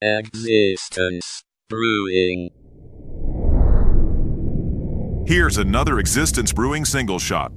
Existence Brewing. Here's another Existence Brewing single shot.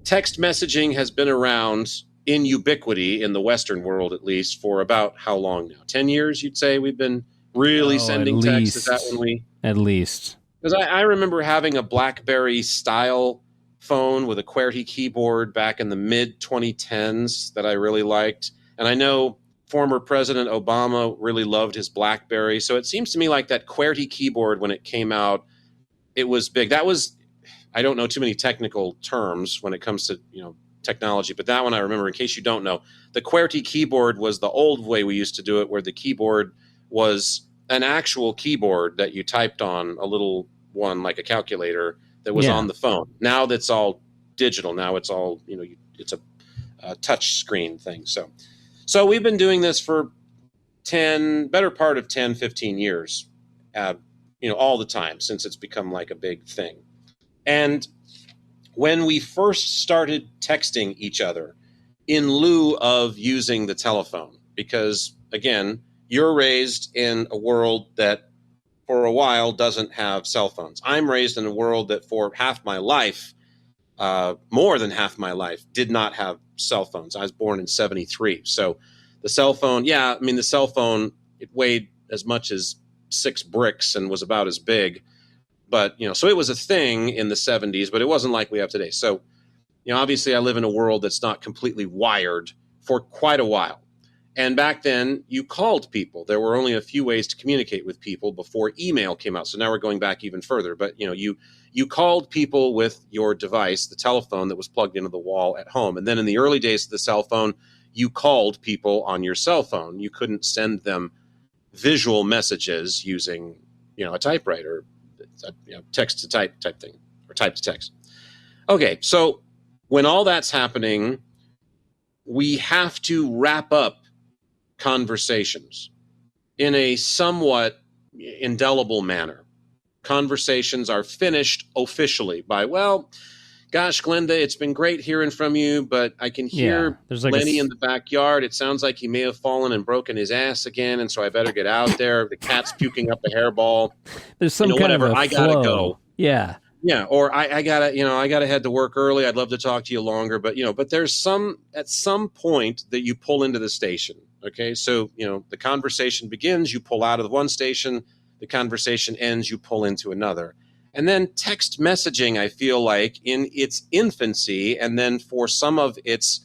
Text messaging has been around in ubiquity in the Western world, at least, for about how long now? 10 years, you'd say we've been really sending text? Is that when we... At least. Because I remember having a BlackBerry-style phone with a QWERTY keyboard back in the mid-2010s that I really liked. And I know former President Obama really loved his BlackBerry. So it seems to me like that QWERTY keyboard, when it came out, it was big. That was, I don't know too many technical terms when it comes to, technology, but that one I remember. In case you don't know, the QWERTY keyboard was the old way we used to do it, where the keyboard was an actual keyboard that you typed on, a little one like a calculator that was on the phone. Now that's all digital. Now it's all, it's a touch screen thing. So we've been doing this for better part of 10, 15 years, all the time since it's become like a big thing. And when we first started texting each other in lieu of using the telephone, because again, you're raised in a world that for a while doesn't have cell phones. I'm raised in a world that for half my life, more than half my life, did not have cell phones. I was born in 1973. So the cell phone, the cell phone, it weighed as much as 6 bricks and was about as big. But, so it was a thing in the 70s, but it wasn't like we have today. So, obviously I live in a world that's not completely wired for quite a while. And back then you called people. There were only a few ways to communicate with people before email came out. So now we're going back even further. But, you called people with your device, the telephone that was plugged into the wall at home. And then in the early days of the cell phone, you called people on your cell phone. You couldn't send them visual messages using, a typewriter, text to type thing, or type to text. Okay, so when all that's happening, we have to wrap up conversations in a somewhat indelible manner. Conversations are finished officially by, well, gosh, Glenda, it's been great hearing from you, but I can hear Lenny in the backyard. It sounds like he may have fallen and broken his ass again, and so I better get out there. The cat's puking up a hairball. There's some kind of a I gotta go. Yeah. Yeah, or I gotta head to work early. I'd love to talk to you longer, but there's at some point that you pull into the station. Okay, so the conversation begins, you pull out of the one station, the conversation ends, you pull into another. And then text messaging, I feel like, in its infancy, and then for some of its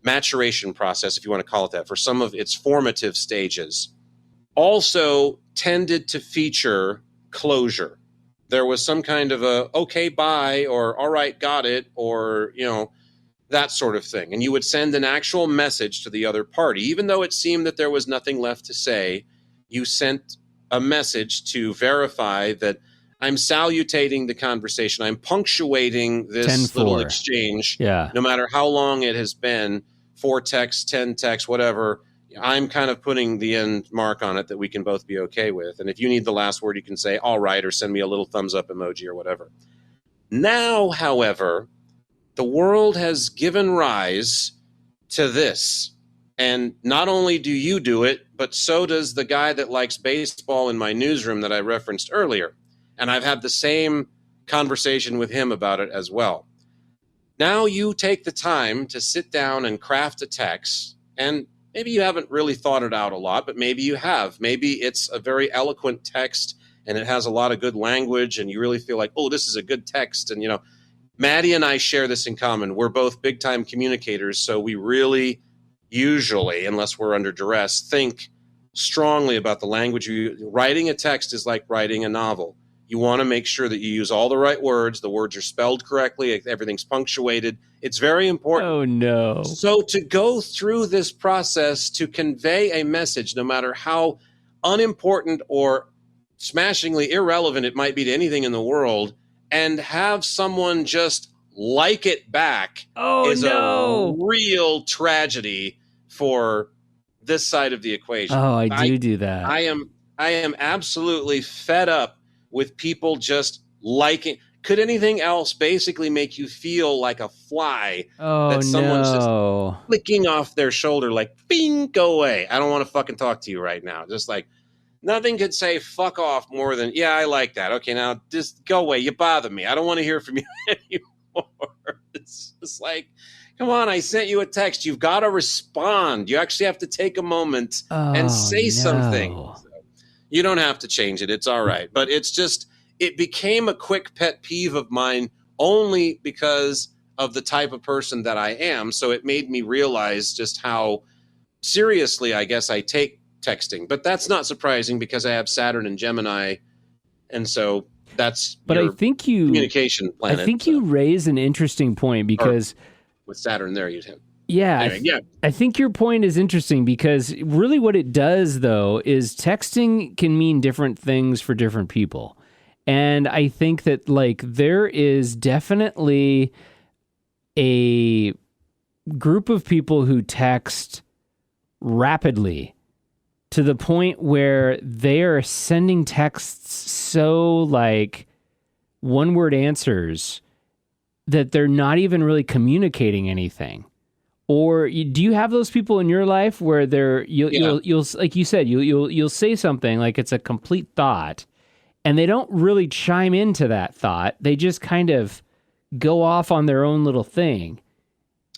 maturation process, if you want to call it that, for some of its formative stages, also tended to feature closure. There was some kind of a, okay, bye, or all right, got it, or, that sort of thing. And you would send an actual message to the other party. Even though it seemed that there was nothing left to say, you sent a message to verify that I'm salutating the conversation. I'm punctuating this little exchange. Yeah. No matter how long it has been, 4 texts, 10 texts, whatever, I'm kind of putting the end mark on it that we can both be okay with. And if you need the last word, you can say, all right, or send me a little thumbs up emoji or whatever. Now, however, the world has given rise to this. And not only do you do it, but so does the guy that likes baseball in my newsroom that I referenced earlier. And I've had the same conversation with him about it as well. Now you take the time to sit down and craft a text, and maybe you haven't really thought it out a lot, but maybe you have. Maybe it's a very eloquent text and it has a lot of good language and you really feel like, oh, this is a good text. And, Maddie and I share this in common. We're both big-time communicators, so we really usually, unless we're under duress, think strongly about the language. Writing a text is like writing a novel. You want to make sure that you use all the right words. The words are spelled correctly. Everything's punctuated. It's very important. Oh, no. So to go through this process to convey a message, no matter how unimportant or smashingly irrelevant it might be to anything in the world, and have someone just like it back is a real tragedy for this side of the equation. Oh, I do that. I am absolutely fed up with people just liking. could anything else basically make you feel like a fly Oh, that someone's just no. flicking off their shoulder, like, bing, go away. I don't want to fucking talk to you right now. Just like, nothing could say fuck off more than, yeah, I like that. Okay, now just go away. You bother me. I don't want to hear from you anymore. It's just like, come on, I sent you a text. You've got to respond. You actually have to take a moment and say something. So you don't have to change it. It's all right. But it's just, it became a quick pet peeve of mine only because of the type of person that I am. So it made me realize just how seriously, I guess, I take texting. But that's not surprising because I have Saturn and Gemini. And so that's communication planet. I think you raise an interesting point because with Saturn there, you'd have. Yeah, anyway, I think your point is interesting because really what it does, though, is texting can mean different things for different people. And I think that, like, there is definitely a group of people who text rapidly to the point where they are sending texts so, like, one-word answers that they're not even really communicating anything. Or do you have those people in your life where you'll like you said, you'll say something like it's a complete thought, and they don't really chime into that thought. They just kind of go off on their own little thing.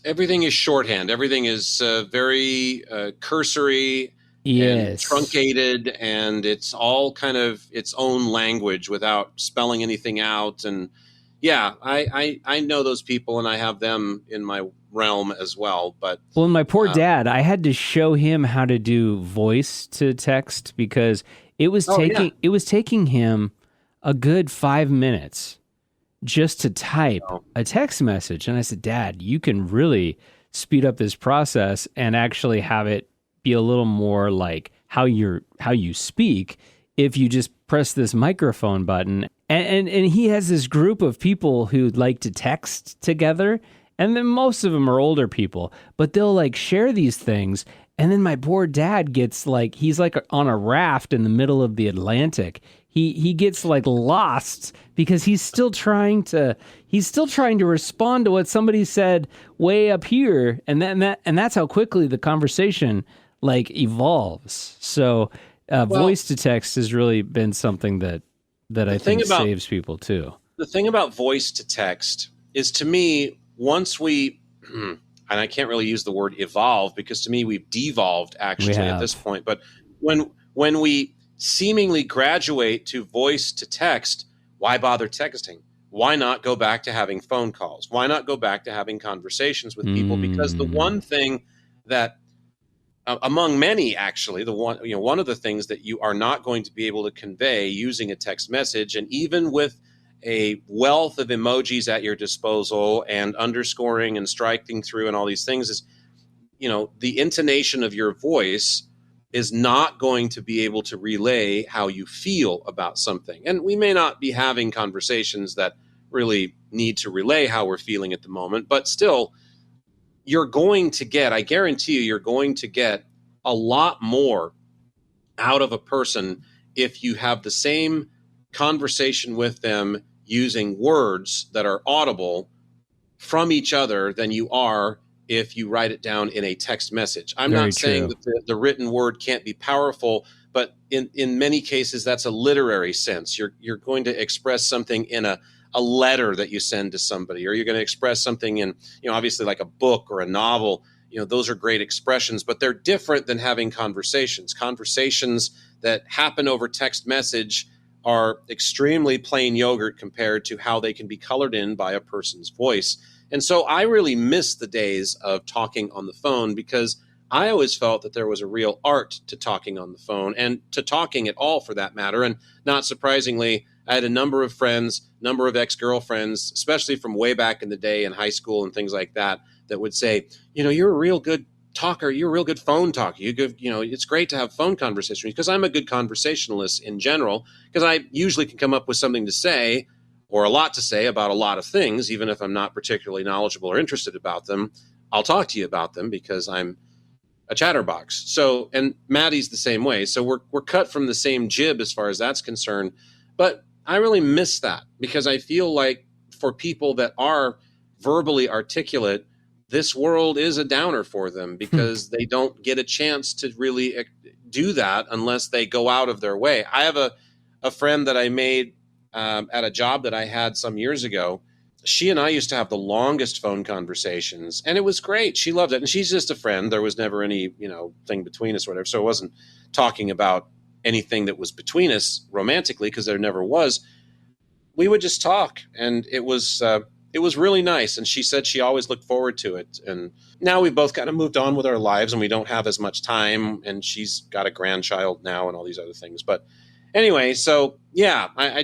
Everything is shorthand. Everything is very cursory and truncated, and it's all kind of its own language without spelling anything out. And yeah, I know those people, and I have them in my realm as well. But my poor dad, I had to show him how to do voice to text because it was taking him a good 5 minutes just to type a text message. And I said, Dad, you can really speed up this process and actually have it be a little more like how you speak if you just press this microphone button. And he has this group of people who like to text together, and then most of them are older people, but they'll like share these things. And then my poor dad gets like, he's like on a raft in the middle of the Atlantic. He gets like lost because he's still trying to respond to what somebody said way up here. And that's how quickly the conversation like evolves. So voice to text has really been something that I think saves people too. The thing about voice to text is, to me, once we, and I can't really use the word evolve because to me we've devolved actually at this point. But when we seemingly graduate to voice to text, why bother texting? Why not go back to having phone calls? Why not go back to having conversations with people? Because the one thing that among many, actually, one of the things that you are not going to be able to convey using a text message, and even with a wealth of emojis at your disposal and underscoring and striking through and all these things, is, the intonation of your voice is not going to be able to relay how you feel about something. And we may not be having conversations that really need to relay how we're feeling at the moment, but still, I guarantee you're going to get a lot more out of a person if you have the same conversation with them using words that are audible from each other than you are if you write it down in a text message. I'm not saying that the written word can't be powerful, but in many cases, that's a literary sense. You're going to express something in a letter that you send to somebody, or you're going to express something in, obviously like a book or a novel. Those are great expressions, but they're different than having conversations. Conversations that happen over text message are extremely plain yogurt compared to how they can be colored in by a person's voice. And so I really miss the days of talking on the phone because I always felt that there was a real art to talking on the phone and to talking at all for that matter. And not surprisingly, I had a number of friends, number of ex-girlfriends, especially from way back in the day in high school and things like that, that would say, you're a real good talker. You're a real good phone talker. It's great to have phone conversations because I'm a good conversationalist in general because I usually can come up with something to say or a lot to say about a lot of things, even if I'm not particularly knowledgeable or interested about them. I'll talk to you about them because I'm a chatterbox. So, and Maddie's the same way. So we're cut from the same jib as far as that's concerned. But I really miss that, because I feel like for people that are verbally articulate, this world is a downer for them because they don't get a chance to really do that unless they go out of their way. I have a friend that I made at a job that I had some years ago. She and I used to have the longest phone conversations, and it was great. She loved it. And she's just a friend. There was never any, thing between us or whatever. So it wasn't talking about anything that was between us romantically, because there never was. We would just talk, and it was really nice. And she said she always looked forward to it. And now we've both kind of moved on with our lives, and we don't have as much time, and she's got a grandchild now and all these other things. But anyway, so yeah, I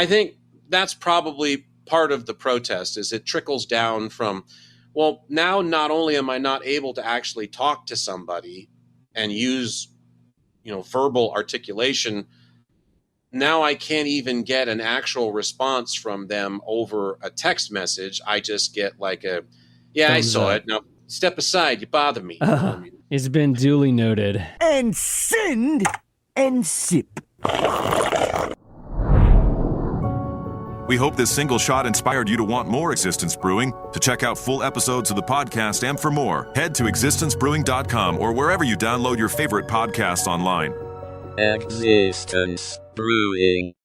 think that's probably part of the protest, is it trickles down from, well, now not only am I not able to actually talk to somebody and use, verbal articulation, now I can't even get an actual response from them over a text message. I just get like I saw it. Now step aside, you bother me. It's been duly noted. And send and sip. We hope this single shot inspired you to want more Existence Brewing. To check out full episodes of the podcast and for more, head to existencebrewing.com or wherever you download your favorite podcasts online. Existence Brewing.